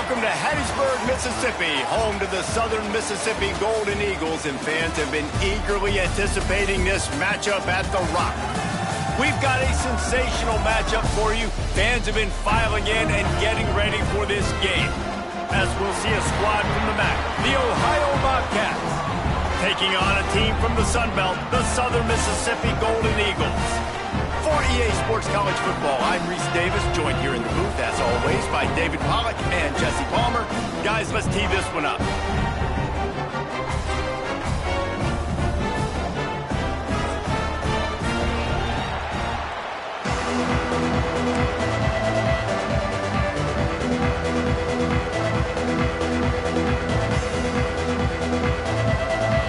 Welcome to Hattiesburg, Mississippi, home to the Southern Mississippi Golden Eagles, and fans have been eagerly anticipating this matchup at The Rock. We've got a sensational matchup for you. Fans have been filing in and getting ready for this game, as we'll see a squad from the MAC, the Ohio Bobcats, taking on a team from the Sun Belt, the Southern Mississippi Golden Eagles. For EA Sports College Football, I'm Reese Davis, joined here in the booth, as always, by David Pollack and Jesse Palmer. Guys, let's tee this one up.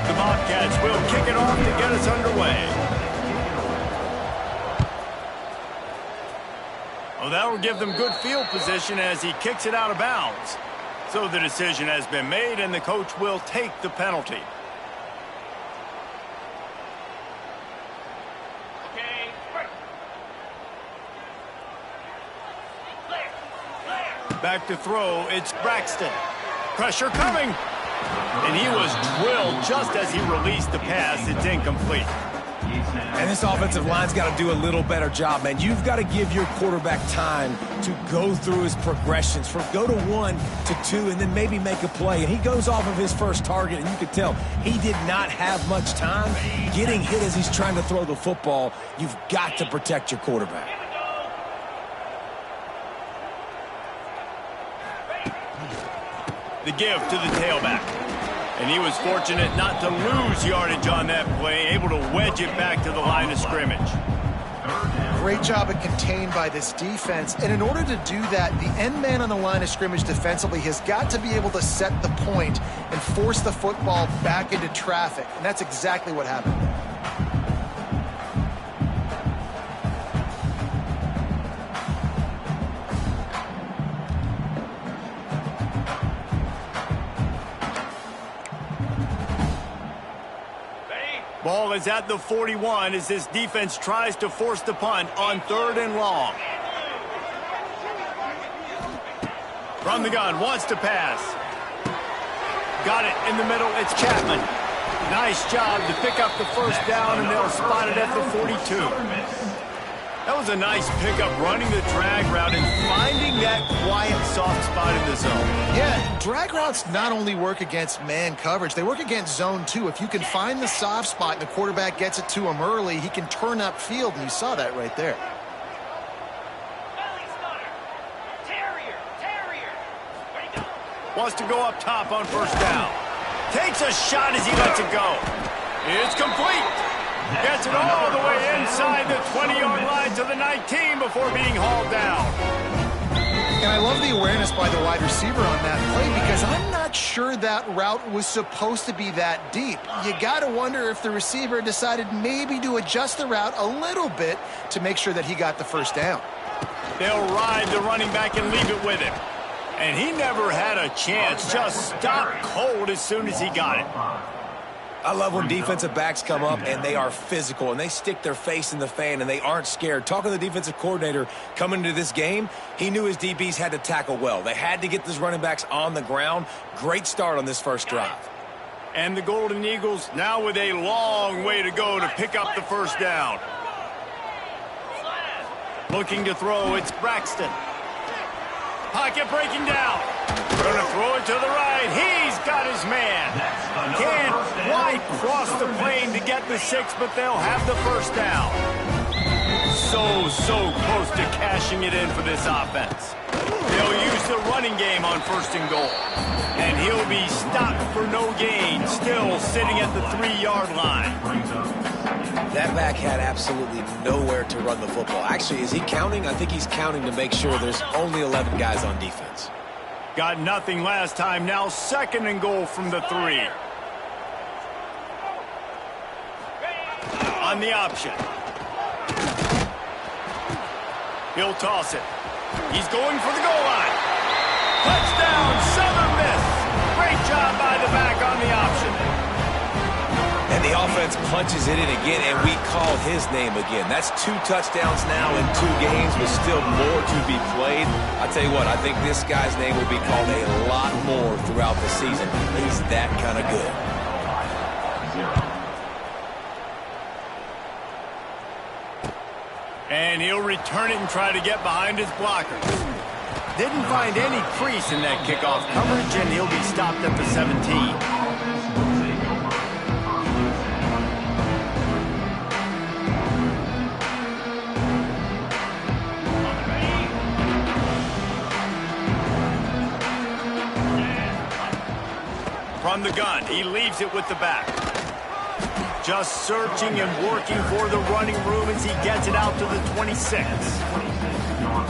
The Bobcats will kick it off to get us underway. Well, that will give them good field position as he kicks it out of bounds. So the decision has been made, and the coach will take the penalty. Back to throw, it's Braxton. Pressure coming. And he was drilled just as he released the pass. It's incomplete. And this offensive line's got to do a little better job, man. You've got to give your quarterback time to go through his progressions from go to 1 to 2 and then maybe make a play. And he goes off of his first target, and you can tell he did not have much time getting hit as he's trying to throw the football. You've got to protect your quarterback. The give to the tailback. And he was fortunate not to lose yardage on that play, able to wedge it back to the line of scrimmage. Great job of contained by this defense. And in order to do that, the end man on the line of scrimmage defensively has got to be able to set the point and force the football back into traffic. And that's exactly what happened. Ball is at the 41 as this defense tries to force the punt on 3rd and long. From the gun, wants to pass. Got it in the middle, it's Chapman. Nice job to pick up the first down, and they'll spot it at the 42. That was a nice pickup, running the drag route and finding that quiet, soft spot in the zone. Yeah, drag routes not only work against man coverage, they work against zone too. If you can find the soft spot and the quarterback gets it to him early, he can turn upfield, and you saw that right there. Wants to go up top on first down. Takes a shot as he lets it go. It's complete. Gets it all the way inside the 20-yard line to the 19 before being hauled down. And I love the awareness by the wide receiver on that play, because I'm not sure that route was supposed to be that deep. You got to wonder if the receiver decided maybe to adjust the route a little bit to make sure that he got the first down. They'll ride the running back and leave it with him. And he never had a chance, just stopped cold as soon as he got it. I love when defensive backs come up and they are physical and they stick their face in the fan and they aren't scared. Talking to the defensive coordinator coming into this game, he knew his DBs had to tackle well. They had to get these running backs on the ground. Great start on this first drive. And the Golden Eagles now with a long way to go to pick up the first down. Looking to throw, it's Braxton. Pocket breaking down. Going to throw it to the right. He's got his man. Can't quite cross the plane to get the 6, but they'll have the first down. So close to cashing it in for this offense. They'll use the running game on 1st and goal. And he'll be stopped for no gain, still sitting at the 3-yard line. That back had absolutely nowhere to run the football. Actually, is he counting? I think he's counting to make sure there's only 11 guys on defense. Got nothing last time. Now 2nd and goal from the 3. On the option. He'll toss it. He's going for the goal line. Touchdown, Southern Miss. Great job by the back on the option. And the defense punches it in again, and we call his name again. That's 2 touchdowns now in 2 games, with still more to be played. I tell you what, I think this guy's name will be called a lot more throughout the season. He's that kind of good. And he'll return it and try to get behind his blockers. Didn't find any crease in that kickoff coverage, and he'll be stopped at the 17. From the gun, he leaves it with the back. Just searching and working for the running room as he gets it out to the 26.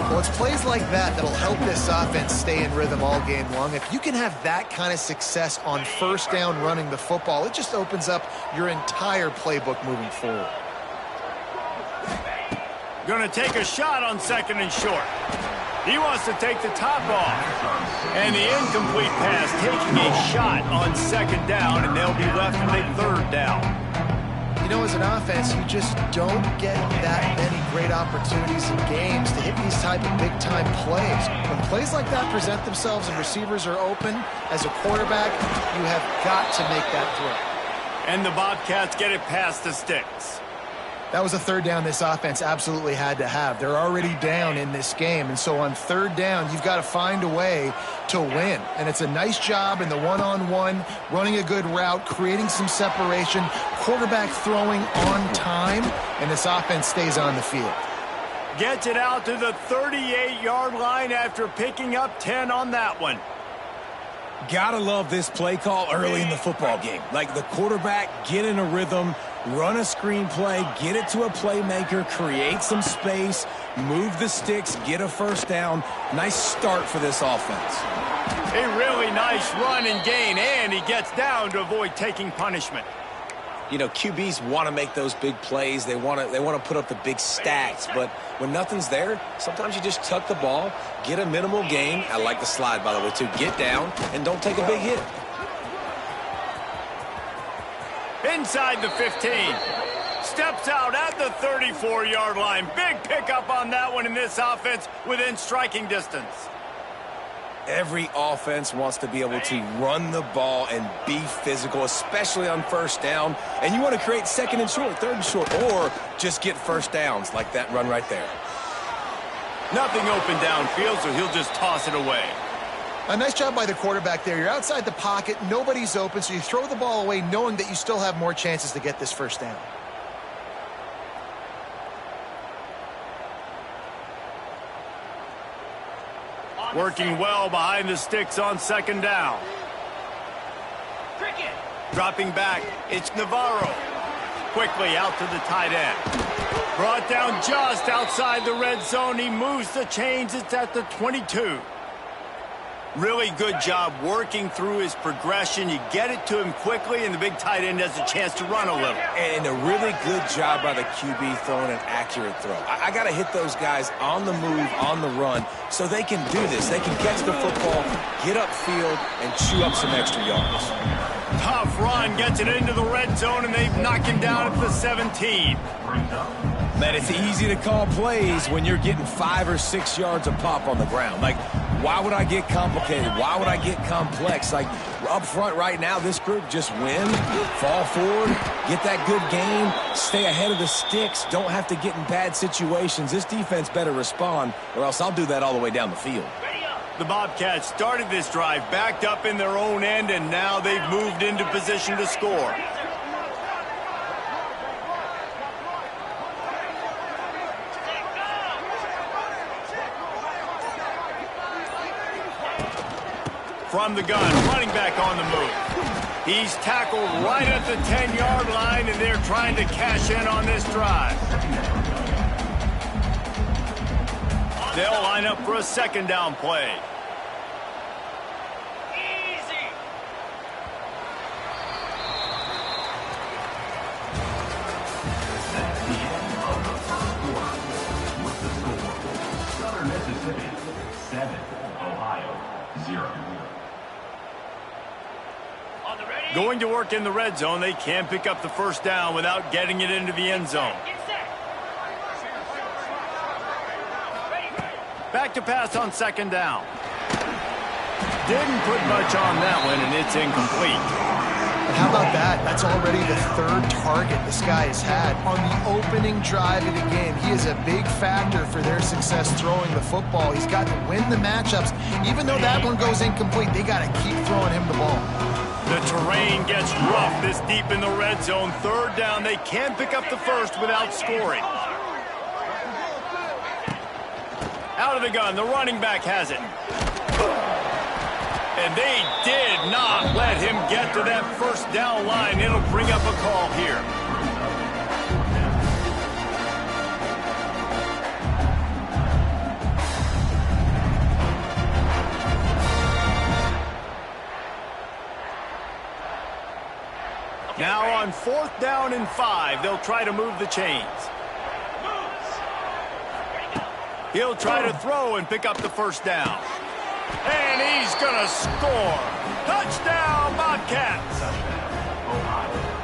Well, it's plays like that that'll help this offense stay in rhythm all game long. If you can have that kind of success on first down running the football, it just opens up your entire playbook moving forward. Going to take a shot on 2nd and short. He wants to take the top off. And the incomplete pass taking a shot on 2nd down, and they'll be left with a 3rd down. You know, as an offense, you just don't get that many great opportunities in games to hit these type of big-time plays. When plays like that present themselves and receivers are open, as a quarterback, you have got to make that throw. And the Bobcats get it past the sticks. That was a 3rd down this offense absolutely had to have. They're already down in this game, and so on 3rd down, you've got to find a way to win. And it's a nice job in the one-on-one, running a good route, creating some separation, quarterback throwing on time, and this offense stays on the field. Gets it out to the 38-yard line after picking up 10 on that one. Gotta love this play call early in the football game. Like, the quarterback, get in a rhythm, run a screen play, get it to a playmaker, create some space, move the sticks, get a 1st down. Nice start for this offense. A really nice run and gain, and he gets down to avoid taking punishment. You know, QBs want to make those big plays. They want to put up the big stats. But when nothing's there, sometimes you just tuck the ball, get a minimal gain. I like the slide, by the way, too. Get down and don't take a big hit. Inside the 15. Steps out at the 34-yard line. Big pickup on that one in this offense within striking distance. Every offense wants to be able to run the ball and be physical, especially on 1st down. And you want to create 2nd and short, 3rd and short, or just get 1st downs like that run right there. Nothing open downfield, so he'll just toss it away. A nice job by the quarterback there. You're outside the pocket, nobody's open, so you throw the ball away knowing that you still have more chances to get this 1st down. Working well behind the sticks on 2nd down. Dropping back, it's Navarro. Quickly out to the tight end. Brought down just outside the red zone. He moves the chains. It's at the 22. Really good job working through his progression. You get it to him quickly, and the big tight end has a chance to run a little. And a really good job by the QB throwing an accurate throw. I got to hit those guys on the move, on the run, so they can do this. They can catch the football, get upfield, and chew up some extra yards. Tough run, gets it into the red zone, and they've knocked him down at the 17. Man, it's easy to call plays when you're getting 5 or 6 yards a pop on the ground. Like, why would I get complicated? Why would I get complex? Like, up front right now, this group just win, fall forward, get that good game, stay ahead of the sticks, don't have to get in bad situations. This defense better respond, or else I'll do that all the way down the field. The Bobcats started this drive backed up in their own end, and now they've moved into position to score. From the gun, running back on the move. He's tackled right at the 10-yard line, and they're trying to cash in on this drive. They'll line up for a 2nd down play. Easy. Southern Mississippi 7, Ohio 0. Going to work in the red zone, they can't pick up the first down without getting it into the end zone. Back to pass on second down. Didn't put much on that one, and it's incomplete. And how about that? That's already the third target this guy has had on the opening drive of the game. He is a big factor for their success throwing the football. He's got to win the matchups. Even though that one goes incomplete, they got to keep throwing him the ball. The terrain gets rough this deep in the red zone. Third down, they can't pick up the first without scoring. Out of the gun, the running back has it. And they did not let him get to that first down line. It'll bring up a call here. Now on 4th down and 5, they'll try to move the chains. He'll try to throw and pick up the first down. And he's going to score. Touchdown, Bobcats.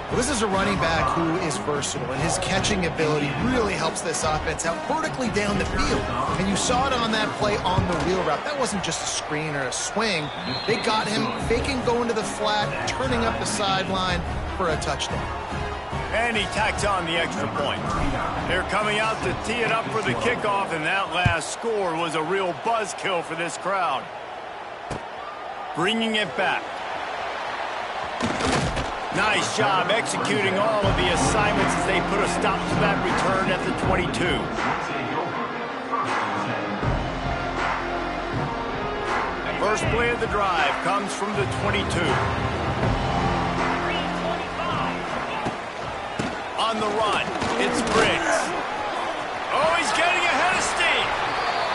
Well, this is a running back who is versatile, and his catching ability really helps this offense out vertically down the field. And you saw it on that play on the wheel route. That wasn't just a screen or a swing. They got him faking going to the flat, turning up the sideline for a touchdown. And he tacks on the extra point. They're coming out to tee it up for the kickoff, and that last score was a real buzzkill for this crowd. Bringing it back. Nice job executing all of the assignments as they put a stop to that return at the 22. First play of the drive comes from the 22. On the run, it's Briggs. Oh, he's getting ahead of steam.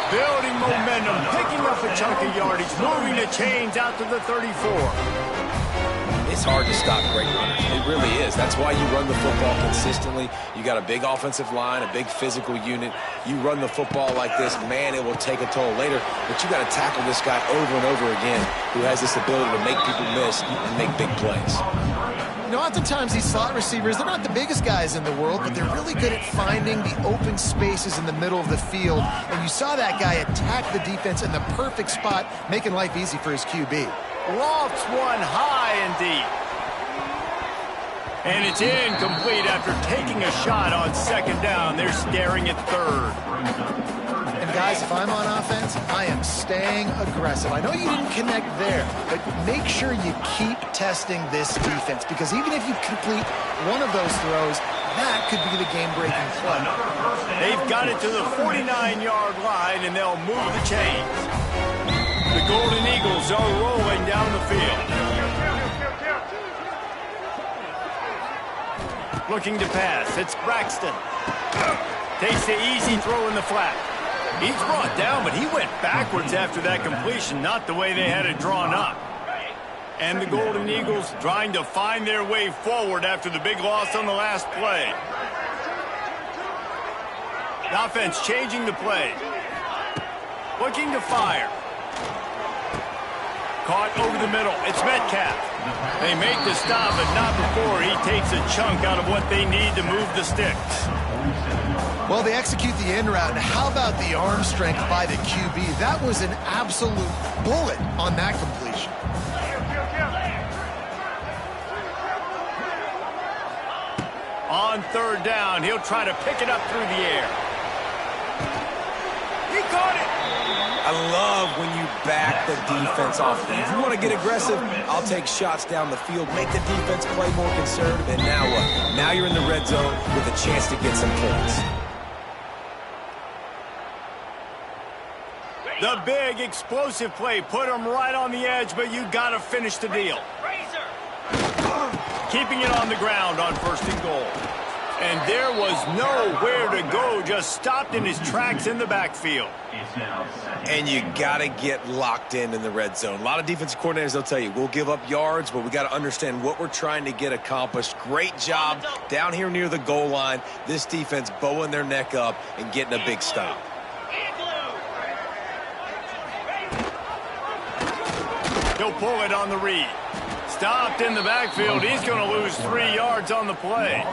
Building momentum, picking up a chunk of yardage, moving the chains out to the 34. It's hard to stop great runners. It really is. That's why you run the football consistently. You got a big offensive line, a big physical unit. You run the football like this, man, it will take a toll later. But you got to tackle this guy over and over again who has this ability to make people miss and make big plays. You know, oftentimes these slot receivers, they're not the biggest guys in the world, but they're really good at finding the open spaces in the middle of the field. And you saw that guy attack the defense in the perfect spot, making life easy for his QB. Lofts one high and deep. And it's incomplete after taking a shot on second down. They're staring at third. And guys, if I'm on offense, I am staying aggressive. I know you didn't connect there, but make sure you keep testing this defense, because even if you complete one of those throws, that could be the game-breaking play. They've got it to the 49-yard line, and they'll move the chains. The Golden Eagles are rolling down the field. Looking to pass, it's Braxton. Takes the easy throw in the flat. He's brought down, but he went backwards after that completion, not the way they had it drawn up. And the Golden Eagles trying to find their way forward after the big loss on the last play. The offense changing the play. Looking to fire. Caught over the middle. It's Metcalf. They make the stop, but not before he takes a chunk out of what they need to move the sticks. Well, they execute the in route. And how about the arm strength by the QB? That was an absolute bullet on that completion. On third down, he'll try to pick it up through the air. He caught it. I love when you back the defense off. If you want to get aggressive, I'll take shots down the field, make the defense play more conservative, and now what? Now you're in the red zone with a chance to get some points. The big explosive play put him right on the edge, but you got to finish the deal. Keeping it on the ground on first and goal. And there was nowhere to go, just stopped in his tracks in the backfield. And you got to get locked in the red zone. A lot of defensive coordinators, they'll tell you, we'll give up yards, but we got to understand what we're trying to get accomplished. Great job down here near the goal line. This defense bowing their neck up and getting a big stop. He'll pull it on the read. Stopped in the backfield. He's going to lose 3 yards on the play.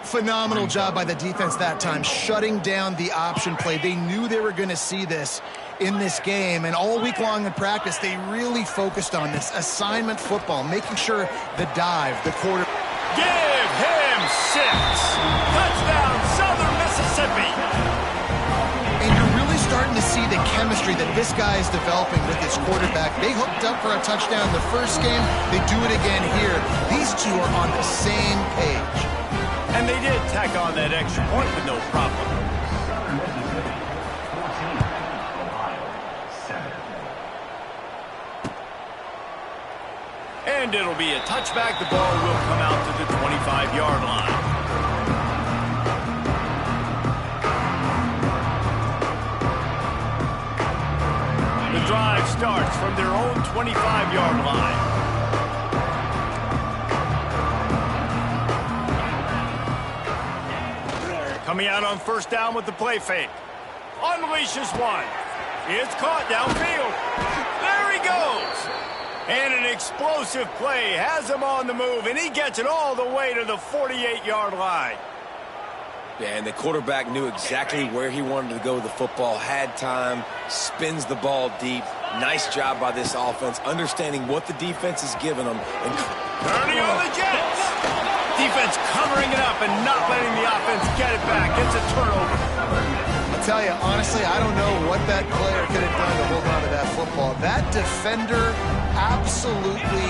Phenomenal job by the defense that time, shutting down the option play. They knew they were going to see this in this game, and all week long in practice, they really focused on this assignment football, making sure the dive, the quarter. Give him 6. Touchdown, Southern Mississippi. And you're really starting to see the chemistry that this guy is developing with his quarterback. They hooked up for a touchdown the first game. They do it again here. These two are on the same page. And they did tack on that extra point with no problem. And it'll be a touchback. The ball will come out to the 25-yard line. The drive starts from their own 25-yard line. Coming out on first down with the play fake. Unleashes one. It's caught downfield. There he goes. And an explosive play has him on the move, and he gets it all the way to the 48-yard line. Yeah, and the quarterback knew exactly where he wanted to go with the football, had time, spins the ball deep. Nice job by this offense, understanding what the defense is giving them. And turning on the Jets. Defense covering it up and not letting the offense get it back. It's a turnover. I'll tell you, honestly, I don't know what that player could have done to hold on to that football. That defender absolutely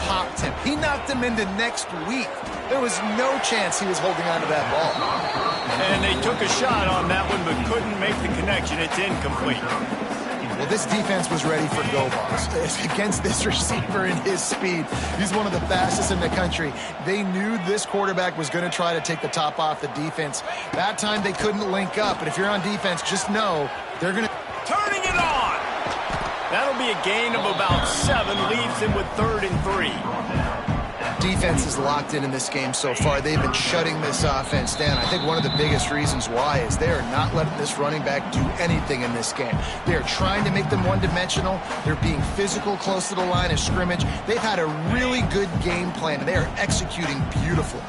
popped him. He knocked him into next week. There was no chance he was holding on to that ball. And they took a shot on that one but couldn't make the connection. It's incomplete. Well, this defense was ready for go balls against this receiver and his speed. He's one of the fastest in the country. They knew this quarterback was going to try to take the top off the defense. That time they couldn't link up, but if you're on defense, just know they're going to... Turning it on! That'll be a gain of about 7, leaves him with 3rd and 3. Defense is locked in this game so far. They've been shutting this offense down. I think one of the biggest reasons why is they are not letting this running back do anything in this game. They're trying to make them one-dimensional. They're being physical close to the line of scrimmage. They've had a really good game plan, and they are executing beautifully.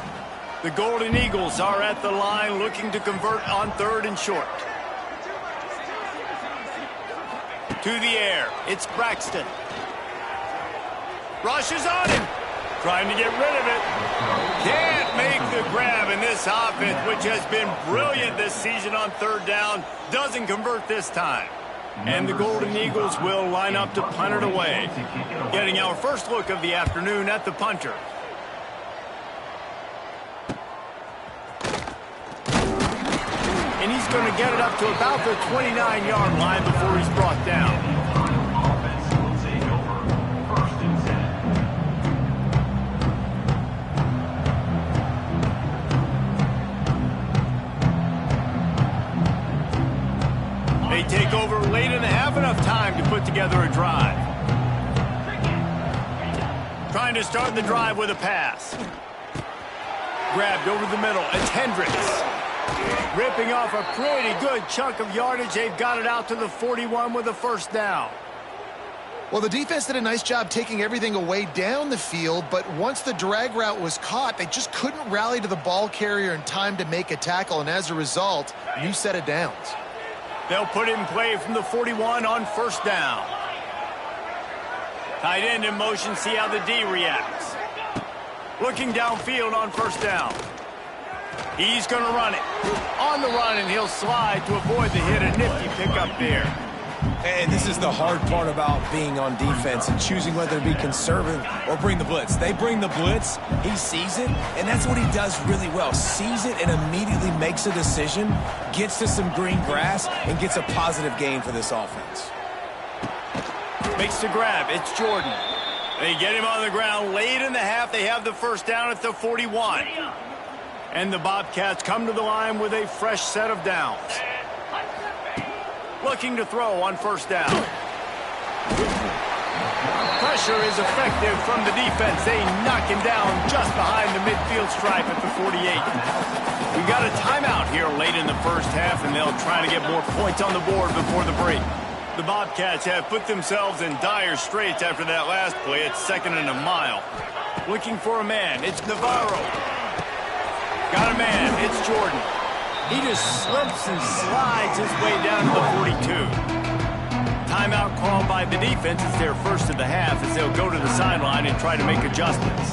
The Golden Eagles are at the line looking to convert on 3rd and short. To the air, it's Braxton. Rushes on him. Trying to get rid of it. Can't make the grab, in this offense, which has been brilliant this season on 3rd down, doesn't convert this time. And the Golden Eagles will line up to punt it away. Getting our first look of the afternoon at the punter. And he's going to get it up to about the 29-yard line before he's brought down. They take over late in the half, enough time to put together a drive. Trying to start the drive with a pass. Grabbed over the middle. It's Hendricks. Ripping off a pretty good chunk of yardage. They've got it out to the 41 with a first down. Well, the defense did a nice job taking everything away down the field, but once the drag route was caught, they just couldn't rally to the ball carrier in time to make a tackle, and as a result, new set of downs. They'll put it in play from the 41 on first down. Tight end in motion, see how the D reacts. Looking downfield on first down. He's going to run it. On the run, and he'll slide to avoid the hit. A nifty pickup there. And this is the hard part about being on defense and choosing whether to be conservative or bring the blitz. They bring the blitz, he sees it, and that's what he does really well. Sees it and immediately makes a decision, gets to some green grass, and gets a positive gain for this offense. Makes the grab. It's Jordan. They get him on the ground late in the half. They have the first down at the 41. And the Bobcats come to the line with a fresh set of downs. Looking to throw on first down. Pressure is effective from the defense. They knock him down just behind the midfield stripe at the 48. We've got a timeout here late in the first half, and they'll try to get more points on the board before the break. The Bobcats have put themselves in dire straits after that last play. It's 2nd and a mile. Looking for a man. It's Navarro. Got a man. It's Jordan. He just slips and slides his way down to the 42. Timeout called by the defense. It's their first of the half as they'll go to the sideline and try to make adjustments.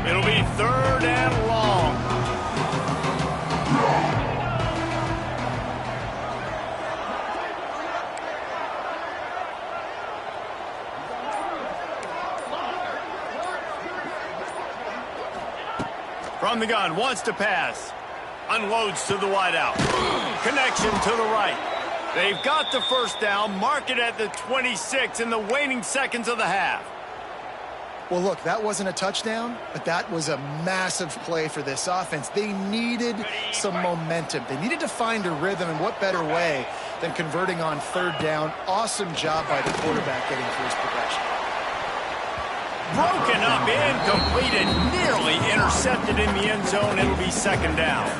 It'll be 3rd and long. From the gun, wants to pass. Unloads to the wideout. Connection to the right. They've got the first down. Mark it at the 26 in the waning seconds of the half. Well, look, that wasn't a touchdown, but that was a massive play for this offense. They needed some momentum. They needed to find a rhythm, and what better way than converting on 3rd down. Awesome job by the quarterback getting through his progression. Broken up, incomplete, and nearly intercepted in the end zone. It'll be 2nd down.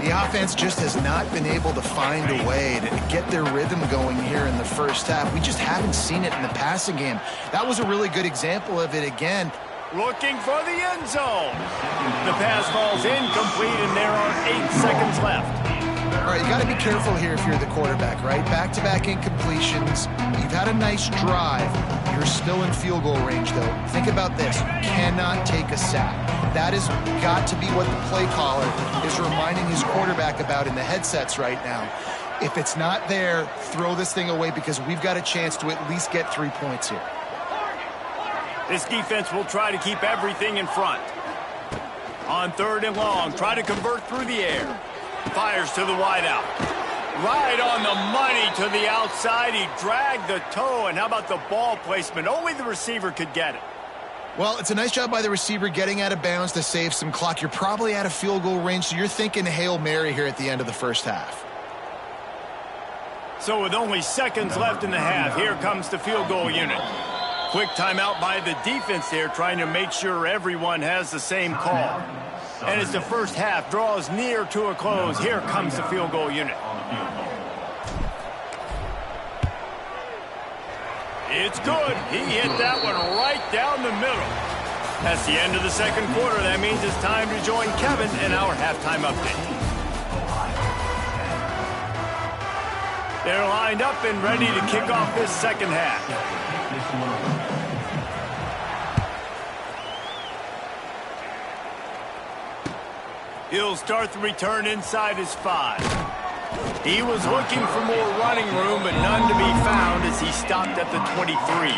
The offense just has not been able to find a way to get their rhythm going here in the first half. We just haven't seen it in the passing game. That was a really good example of it again. Looking for the end zone. The pass falls incomplete, and there are 8 seconds left. All right, you got to be careful here if you're the quarterback, right? Back-to-back incompletions. You've had a nice drive. You're still in field goal range, though. Think about this. You cannot take a sack. That has got to be what the play caller is reminding his quarterback about in the headsets right now. If it's not there, throw this thing away because we've got a chance to at least get 3 points here. This defense will try to keep everything in front. On 3rd and long, try to convert through the air. Fires to the wideout. Right on the money to the outside. He dragged the toe, and how about the ball placement? Only the receiver could get it. Well, it's a nice job by the receiver getting out of bounds to save some clock. You're probably out of field goal range, so you're thinking Hail Mary here at the end of the first half. So with only seconds left in the half, here comes the field goal unit. Quick timeout by the defense there, trying to make sure everyone has the same call. And as the first half draws near to a close, here comes the field goal unit. It's good. He hit that one right down the middle. That's the end of the second quarter. That means it's time to join Kevin in our halftime update. They're lined up and ready to kick off this second half. He'll start the return inside his 5. He was looking for more running room, but none to be found as he stopped at the 23.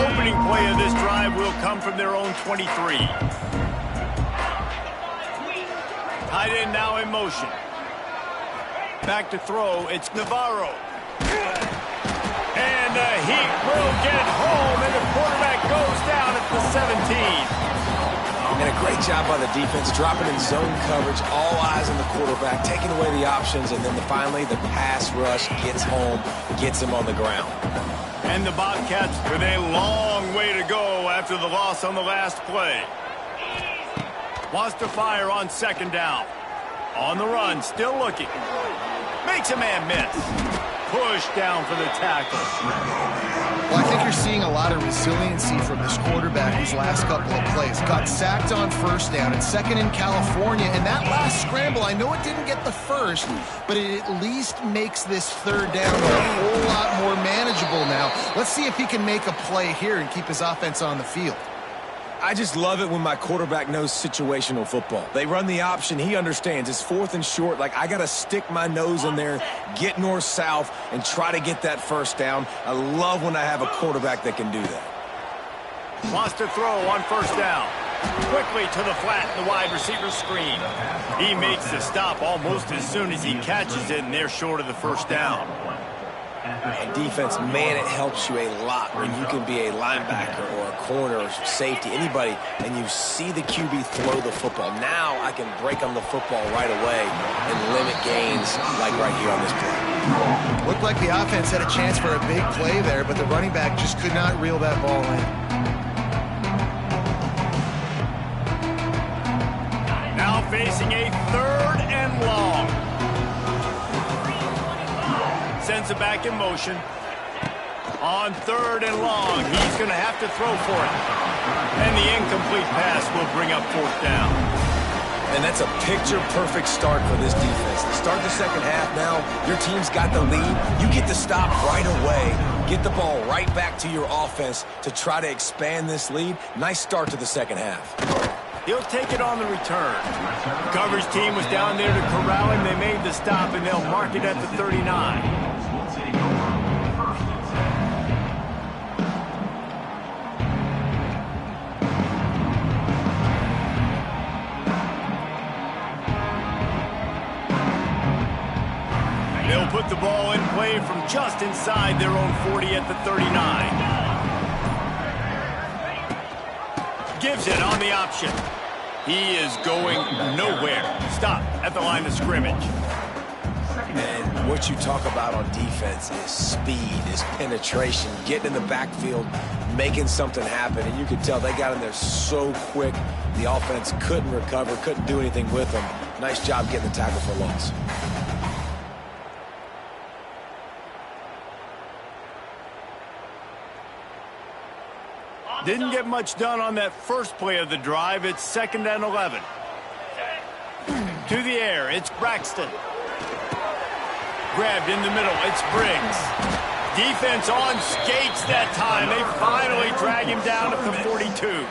Opening play of this drive will come from their own 23. Tight end now in motion. Back to throw, it's Navarro. And the Heat will get home, and the quarterback goes down at the 17. And a great job by the defense, dropping in zone coverage, all eyes on the quarterback, taking away the options, and then finally the pass rush gets home, gets him on the ground. And the Bobcats with a long way to go after the loss on the last play. Wants to fire on 2nd down. On the run, still looking. Makes a man miss. Push down for the tackle. Well, I think you're seeing a lot of resiliency from this quarterback these last couple of plays. Got sacked on 1st down and 2nd in California. And that last scramble, I know it didn't get the first, but it at least makes this 3rd down a whole lot more manageable now. Let's see if he can make a play here and keep his offense on the field. I just love it when my quarterback knows situational football. They run the option. He understands. It's 4th and short. Like, I got to stick my nose in there, get north-south, and try to get that 1st down. I love when I have a quarterback that can do that. Wants to throw on 1st down. Quickly to the flat, the wide receiver screen. He makes the stop almost as soon as he catches it, and they're short of the 1st down. And defense, man, it helps you a lot when you can be a linebacker or a corner or safety, anybody, and you see the QB throw the football. Now I can break on the football right away and limit gains like right here on this play. Looked like the offense had a chance for a big play there, but the running back just could not reel that ball in. Now facing a 3rd and long. Sends it back in motion. On 3rd and long, he's going to have to throw for it. And the incomplete pass will bring up 4th down. And that's a picture-perfect start for this defense. To start the second half now, your team's got the lead. You get to stop right away, get the ball right back to your offense to try to expand this lead. Nice start to the second half. He'll take it on the return. The coverage team was down there to corral him. They made the stop, and they'll mark it at the 39. They'll put the ball in play from just inside their own 40 at the 39. Gives it on the option. He is going nowhere. Stop at the line of scrimmage. And what you talk about on defense is speed, is penetration, getting in the backfield, making something happen. And you could tell they got in there so quick, the offense couldn't recover, couldn't do anything with them. Nice job getting the tackle for loss. Didn't get much done on that first play of the drive. It's 2nd and 11. To the air, it's Braxton. Grabbed in the middle, it's Briggs. Defense on skates that time. They finally drag him down at the 42.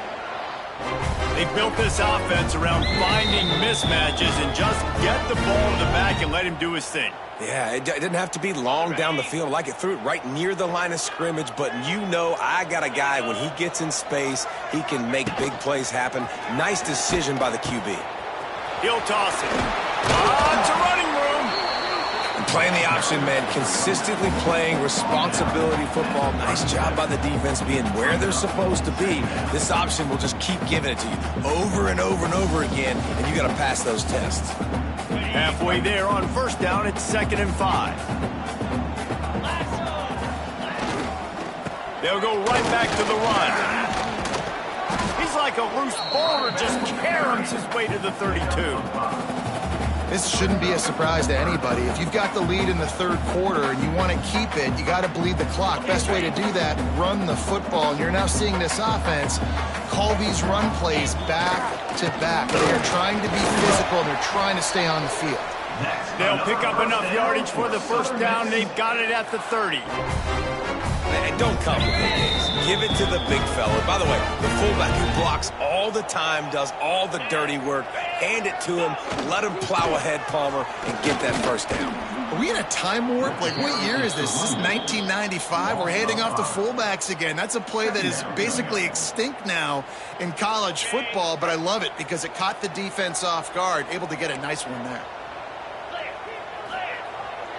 They built this offense around finding mismatches and just get the ball to the back and let him do his thing. Yeah, it didn't have to be long down the field. Like it threw it right near the line of scrimmage, but you know I got a guy, when he gets in space, he can make big plays happen. Nice decision by the QB. He'll toss it. It's a running room. And playing the option, man, consistently playing responsibility football. Nice job by the defense being where they're supposed to be. This option will just keep giving it to you over and over and over again, and you got to pass those tests. Halfway there on 1st down, it's 2nd and 5. They'll go right back to the run. He's like a loose boulder, just caroms his way to the 32. This shouldn't be a surprise to anybody. If you've got the lead in the 3rd quarter and you want to keep it, you got to bleed the clock. Best way to do that, run the football. And you're now seeing this offense call these run plays back to back. They are trying to be physical, and they're trying to stay on the field. They'll pick up enough yardage for the 1st down. They've got it at the 30. Man, don't complicate things. Give it to the big fella. By the way, the fullback who blocks all the time, does all the dirty work. Hand it to him, let him plow ahead, Palmer, and get that 1st down. Are we in a time warp? Like, what year is this? This is 1995. We're handing off to fullbacks again. That's a play that is basically extinct now in college football, but I love it because it caught the defense off guard, able to get a nice one there.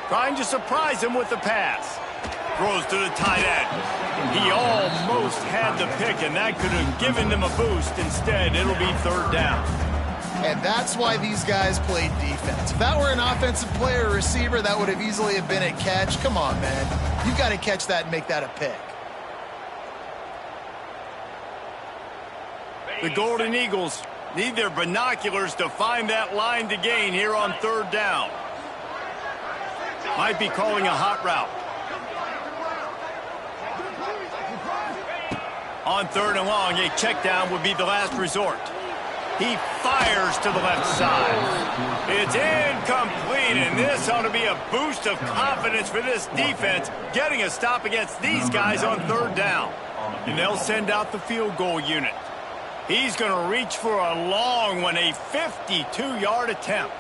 Trying to surprise him with the pass. Throws to the tight end. He almost had the pick, and that could have given them a boost. Instead, it'll be 3rd down. And that's why these guys played defense. If that were an offensive player or receiver, that would have easily have been a catch. Come on, man. You've got to catch that and make that a pick. The Golden Eagles need their binoculars to find that line to gain here on 3rd down. Might be calling a hot route. On 3rd and long, a check down would be the last resort. He fires to the left side. It's incomplete, and this ought to be a boost of confidence for this defense, getting a stop against these guys on 3rd down. And they'll send out the field goal unit. He's going to reach for a long one, a 52-yard attempt.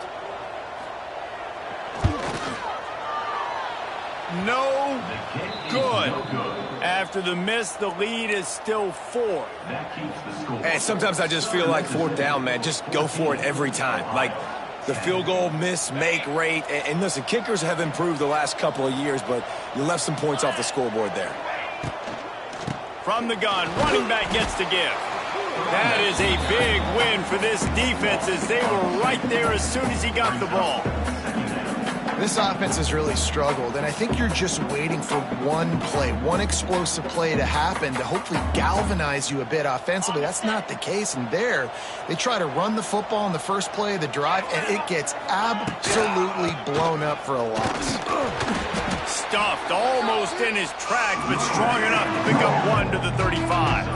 No good. After the miss, the lead is still 4. And sometimes I just feel like 4th down, man. Just go for it every time. Like, the field goal miss-make rate. And listen, kickers have improved the last couple of years, but you left some points off the scoreboard there. From the gun, running back gets to give. That is a big win for this defense as they were right there as soon as he got the ball. This offense has really struggled, and I think you're just waiting for one play, one explosive play to happen to hopefully galvanize you a bit offensively. That's not the case, and there, they try to run the football in the first play of the drive, and it gets absolutely blown up for a loss. Stuffed almost in his tracks, but strong enough to pick up 1 to the 35.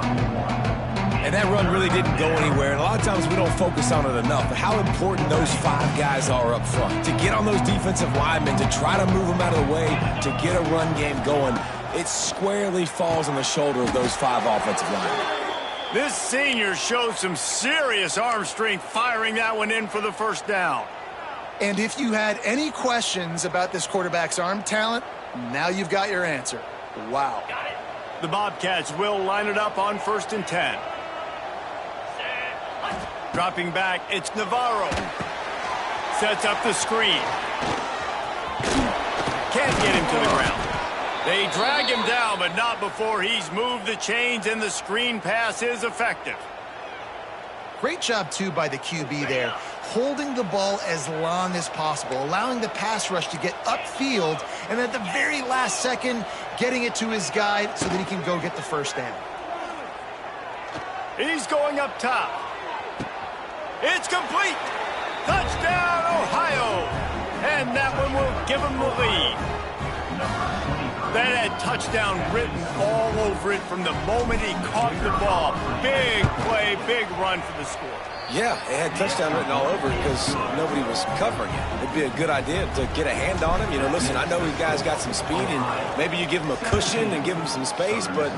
And that run really didn't go anywhere. And a lot of times we don't focus on it enough. But how important those 5 guys are up front. To get on those defensive linemen, to try to move them out of the way, to get a run game going, it squarely falls on the shoulder of those 5 offensive linemen. This senior showed some serious arm strength firing that one in for the first down. And if you had any questions about this quarterback's arm talent, now you've got your answer. Wow. The Bobcats will line it up on 1st and 10. Dropping back, it's Navarro. Sets up the screen. Can't get him to the ground. They drag him down, but not before he's moved the chains, and the screen pass is effective. Great job, too, by the QB there, holding the ball as long as possible, allowing the pass rush to get upfield, and at the very last second, getting it to his guy so that he can go get the first down. He's going up top. It's complete. Touchdown, Ohio. And that one will give him the lead. That had touchdown written all over it from the moment he caught the ball. Big play, big run for the score. Yeah, it had touchdown written all over it because nobody was covering it. It'd be a good idea to get a hand on him. You know, listen, I know you guys got some speed, and maybe you give him a cushion and give him some space, but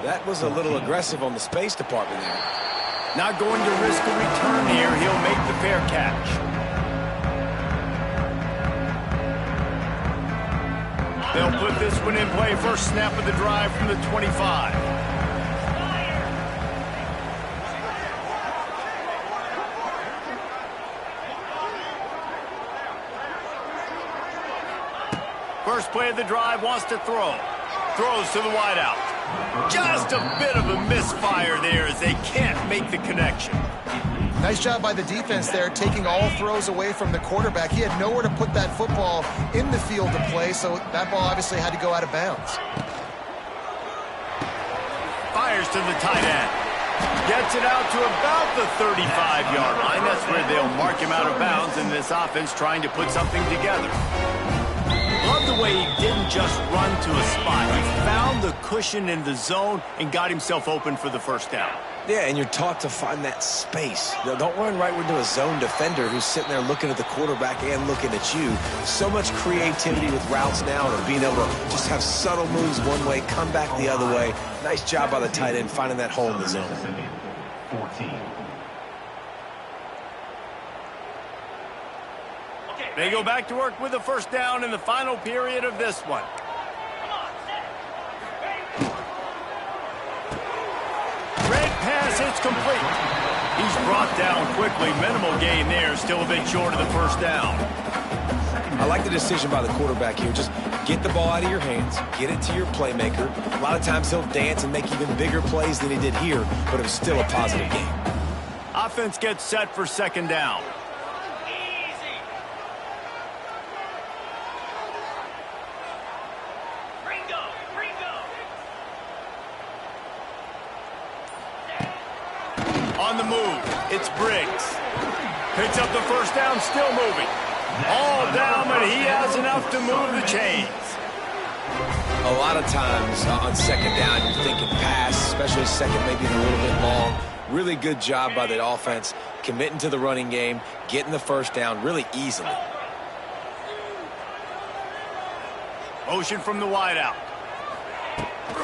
that was a little aggressive on the space department there. Not going to risk a return here. He'll make the fair catch. They'll put this one in play. First snap of the drive from the 25. First play of the drive, wants to throw. Throws to the wideout. Just a bit of a misfire there as they can't make the connection. Nice job by the defense there, taking all throws away from the quarterback. He had nowhere to put that football in the field to play, so that ball obviously had to go out of bounds. Fires to the tight end. Gets it out to about the 35-yard line. That's where they'll mark him out of bounds in this offense trying to put something together. Love the way he didn't just run to a spot. He found the cushion in the zone and got himself open for the first down. Yeah, and you're taught to find that space. Don't run right into a zone defender who's sitting there looking at the quarterback and looking at you. So much creativity with routes now and being able to just have subtle moves one way, come back the other way. Nice job by the tight end finding that hole in the zone. 14. They go back to work with a first down in the final period of this one. Red pass, it's complete. He's brought down quickly. Minimal gain there, still a bit short of the first down. I like the decision by the quarterback here. Just get the ball out of your hands, get it to your playmaker. A lot of times he'll dance and make even bigger plays than he did here, but it was still a positive game. Offense gets set for second down. On the move, it's Briggs. Picks up the first down, still moving. All down, but he has enough to move the chains. A lot of times on second down, you're thinking pass, especially second, maybe a little bit long. Really good job by the offense, committing to the running game, getting the first down really easily. Motion from the wideout.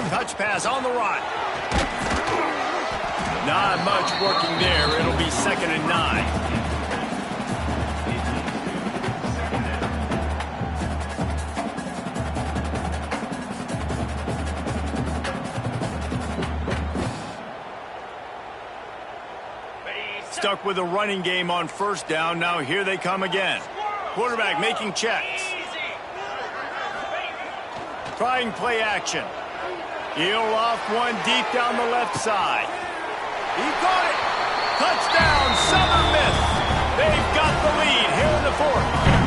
Touch pass on the run. Not much working there. It'll be 2nd and 9. stuck with a running game on first down. Now here they come again. Quarterback making checks. Trying play action. He'll off one deep down the left side. He caught it. Touchdown, Southern Miss. They've got the lead here in the fourth.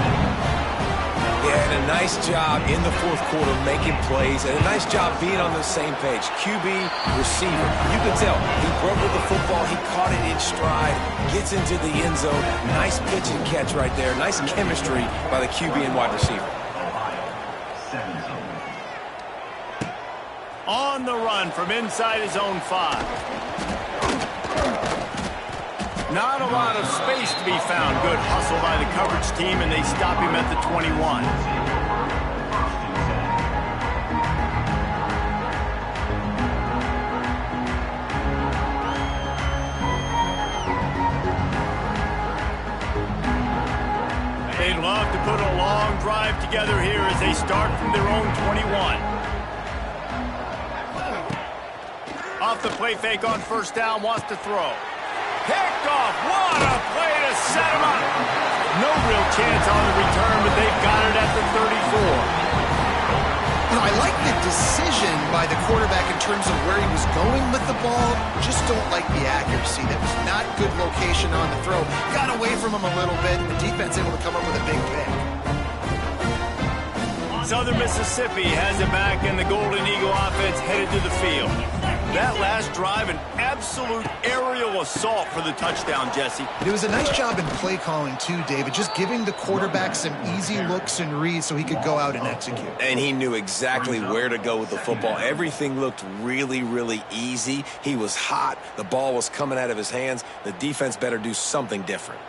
Yeah, and a nice job in the fourth quarter making plays, and a nice job being on the same page. QB, receiver. You can tell he broke with the football. He caught it in stride, gets into the end zone. Nice pitch and catch right there. Nice chemistry by the QB and wide receiver. On the run from inside his own 5. Not a lot of space to be found. Good hustle by the coverage team, and they stop him at the 21. They'd love to put a long drive together here as they start from their own 21. Off the play fake on first down, wants to throw. Picked off. What a play to set him up. No real chance on the return, but they've got it at the 34. You know, I like the decision by the quarterback in terms of where he was going with the ball. Just don't like the accuracy. That was not good location on the throw. Got away from him a little bit, and the defense able to come up with a big pick. Southern Mississippi has it back, and the Golden Eagle offense headed to the field. That last drive, an absolute aerial assault for the touchdown, Jesse. It was a nice job in play calling, too, David, just giving the quarterback some easy looks and reads so he could go out and execute. And he knew exactly where to go with the football. Everything looked really, really easy. He was hot. The ball was coming out of his hands. The defense better do something different.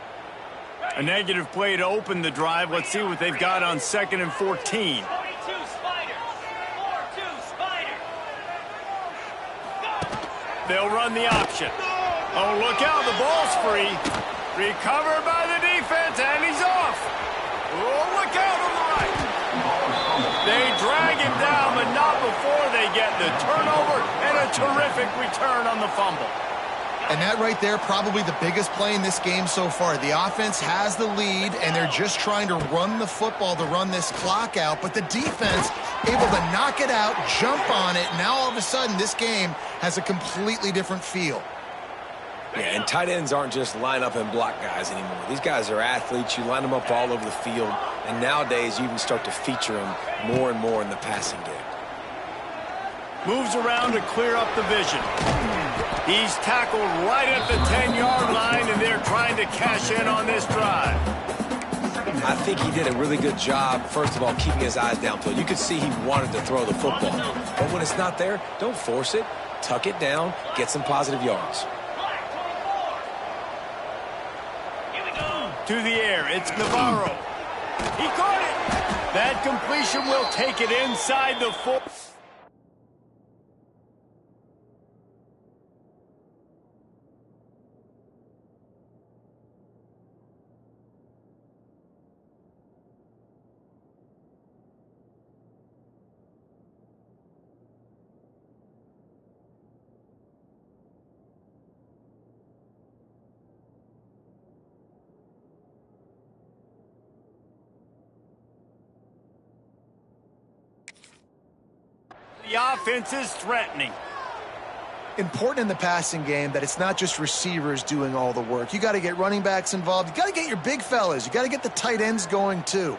A negative play to open the drive. Let's see what they've got on 2nd and 14. They'll run the option. Oh, look out, the ball's free. Recovered by the defense, and he's off. Oh, look out on the right. They drag him down, but not before they get the turnover and a terrific return on the fumble. And that right there, probably the biggest play in this game so far. The offense has the lead, and they're just trying to run the football to run this clock out. But the defense able to knock it out, jump on it. Now all of a sudden, this game has a completely different feel. Yeah, and tight ends aren't just line up and block guys anymore. These guys are athletes. You line them up all over the field. And nowadays, you even start to feature them more and more in the passing game. Moves around to clear up the vision. He's tackled right at the 10-yard line, and they're trying to cash in on this drive. I think he did a really good job, first of all, keeping his eyes downfield. You could see he wanted to throw the football. But when it's not there, don't force it. Tuck it down. Get some positive yards. To the air, it's Navarro. He caught it. That completion will take it inside the 4. The offense is threatening. Important in the passing game that it's not just receivers doing all the work. You got to get running backs involved. You got to get your big fellas. You got to get the tight ends going too.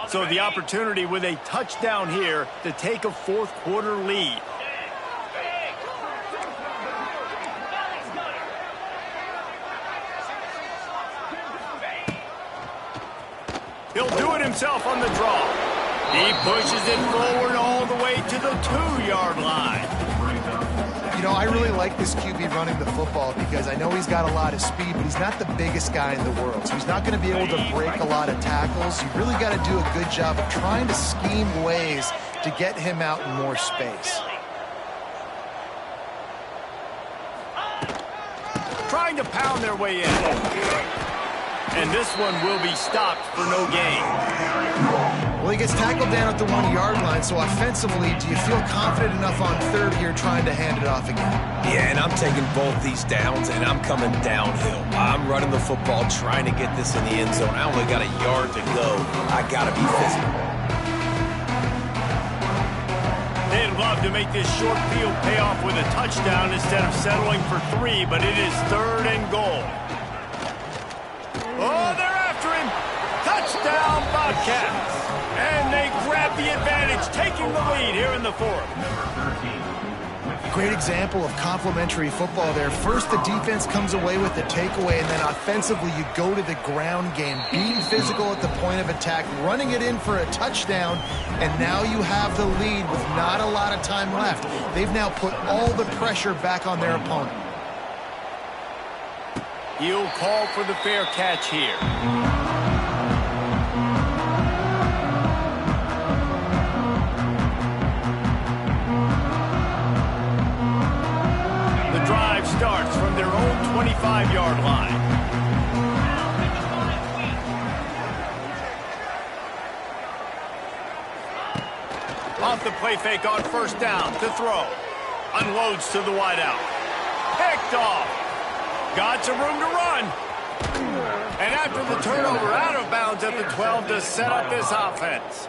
So the opportunity with a touchdown here to take a fourth quarter lead. He'll do it himself on the draw. He pushes it forward all the way to the 2-yard line. You know, I really like this QB running the football because I know he's got a lot of speed, but he's not the biggest guy in the world. So he's not going to be able to break a lot of tackles. You really got to do a good job of trying to scheme ways to get him out in more space. Trying to pound their way in. And this one will be stopped for no gain. Well, he gets tackled down at the 1-yard line, so offensively, do you feel confident enough on third here trying to hand it off again? Yeah, and I'm taking both these downs, and I'm coming downhill. I'm running the football, trying to get this in the end zone. I only got a yard to go. I got to be physical. They'd love to make this short field pay off with a touchdown instead of settling for 3, but it is 3rd and goal. Oh, they're after him. Touchdown, Bobcats. And they grab the advantage, taking the lead here in the 4th. Great example of complementary football there. First, the defense comes away with the takeaway, and then offensively, you go to the ground game, being physical at the point of attack, running it in for a touchdown, and now you have the lead with not a lot of time left. They've now put all the pressure back on their opponent. He'll call for the fair catch here. Starts from their own 25-yard line. Off the play fake on 1st down to throw. Unloads to the wideout. Picked off. Got some room to run. And after the turnover, out of bounds at the 12 to set up this offense.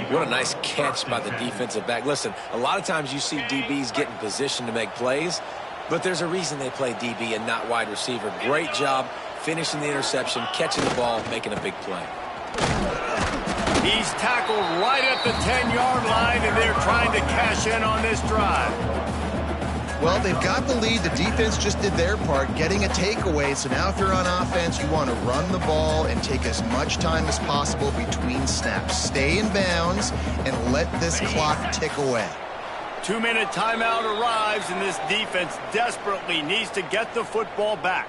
What a nice catch by the defensive back. Listen, a lot of times you see DBs get in position to make plays, but there's a reason they play DB and not wide receiver. Great job finishing the interception, catching the ball, making a big play. He's tackled right at the 10-yard line, and they're trying to cash in on this drive. Well, they've got the lead. The defense just did their part, getting a takeaway. So now if you're on offense, you want to run the ball and take as much time as possible between snaps. Stay in bounds and let this clock tick away. 2-minute timeout arrives, and this defense desperately needs to get the football back.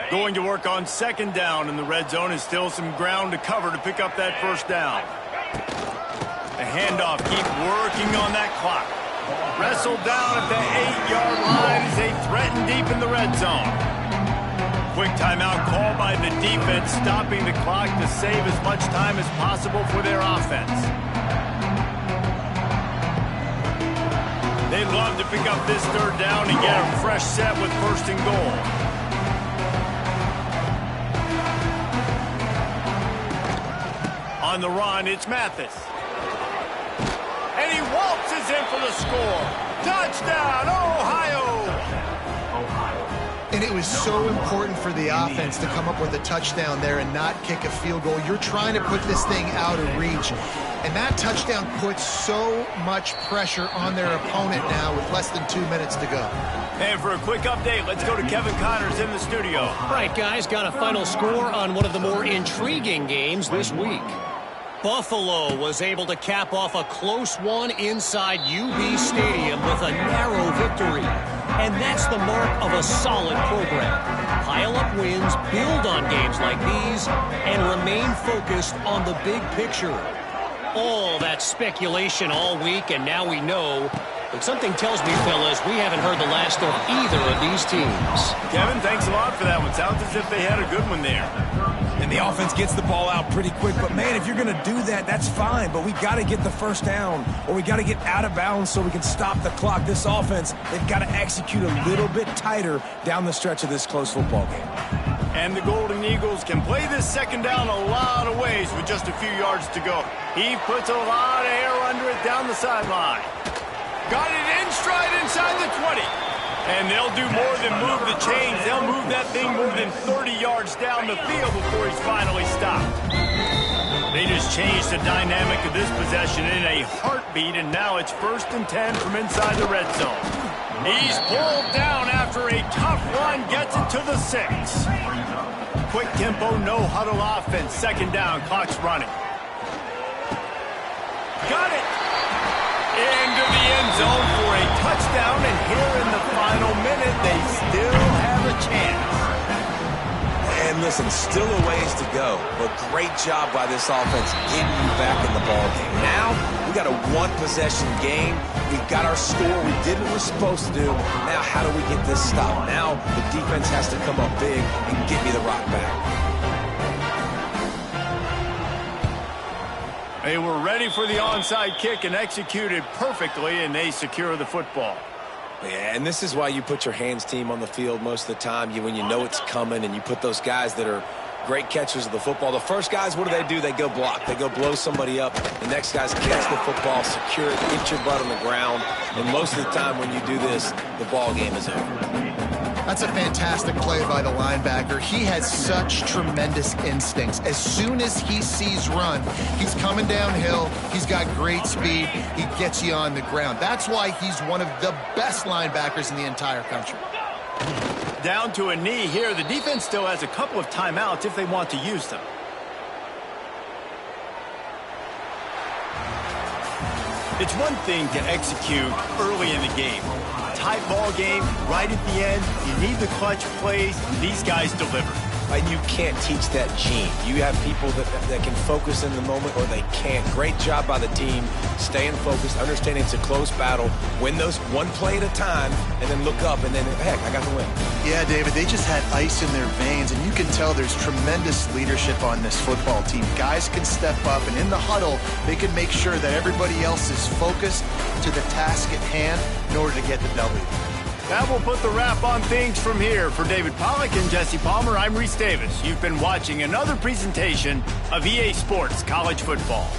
Going to work on 2nd down in the red zone, and still some ground to cover to pick up that 1st down. The handoff, keep working on that clock. Wrestled down at the 8-yard line as they threaten deep in the red zone. Quick timeout call by the defense, stopping the clock to save as much time as possible for their offense. They'd love to pick up this 3rd down and get a fresh set with 1st and goal. On the run, it's Mathis. And he waltzes in for the score. Touchdown, Ohio! And it was so important for the offense to come up with a touchdown there and not kick a field goal. You're trying to put this thing out of reach. And that touchdown puts so much pressure on their opponent now with less than 2 minutes to go. And for a quick update, let's go to Kevin Connors in the studio. All right, guys, got a final score on one of the more intriguing games this week. Buffalo was able to cap off a close one inside UB Stadium with a narrow victory. And that's the mark of a solid program. Pile up wins, build on games like these, and remain focused on the big picture. All that speculation all week, and now we know. But something tells me, fellas, we haven't heard the last of either of these teams. Kevin, thanks a lot for that one. Sounds as if they had a good one there. And the offense gets the ball out pretty quick. But, man, if you're going to do that, that's fine. But we got to get the 1st down, or we got to get out of bounds so we can stop the clock. This offense, they've got to execute a little bit tighter down the stretch of this close football game. And the Golden Eagles can play this 2nd down a lot of ways with just a few yards to go. He puts a lot of air under it down the sideline. Got it in stride inside the 20. And they'll do more than move the chains. They'll move that thing more than 30 yards down the field before he's finally stopped. They just changed the dynamic of this possession in a heartbeat, and now it's 1st and 10 from inside the red zone. He's pulled down after a tough run, gets it to the 6. Quick tempo, no huddle offense. 2nd down, clock's running. Got it! Into the end zone for a touchdown, and here in the final minute, they still have a chance. And listen, still a ways to go, but great job by this offense getting you back in the ball game. Now, we got a one-possession game. We've got our score. We did what we're supposed to do. Now, how do we get this stopped? Now, the defense has to come up big and get me the rock back. They were ready for the onside kick and executed perfectly, and they secure the football. Yeah, and this is why you put your hands team on the field most of the time. When you know it's coming, and you put those guys that are great catchers of the football. The first guys, what do? They go block. They go blow somebody up. The next guys catch the football, secure it, get your butt on the ground. And most of the time when you do this, the ball game is over. That's a fantastic play by the linebacker. He has such tremendous instincts. As soon as he sees run, he's coming downhill. He's got great speed. He gets you on the ground. That's why he's one of the best linebackers in the entire country. Down to a knee here. The defense still has a couple of timeouts if they want to use them. It's one thing to execute early in the game. Tight ball game, right at the end. You need the clutch plays. These guys deliver. And you can't teach that gene. You have people that can focus in the moment or they can't. Great job by the team, staying focused, understanding it's a close battle, win those one play at a time, and then look up, and then, heck, I got the win. Yeah, David, they just had ice in their veins, and you can tell there's tremendous leadership on this football team. Guys can step up, and in the huddle, they can make sure that everybody else is focused to the task at hand in order to get the W. That will put the wrap on things from here. For David Pollack and Jesse Palmer, I'm Reese Davis. You've been watching another presentation of EA Sports College Football.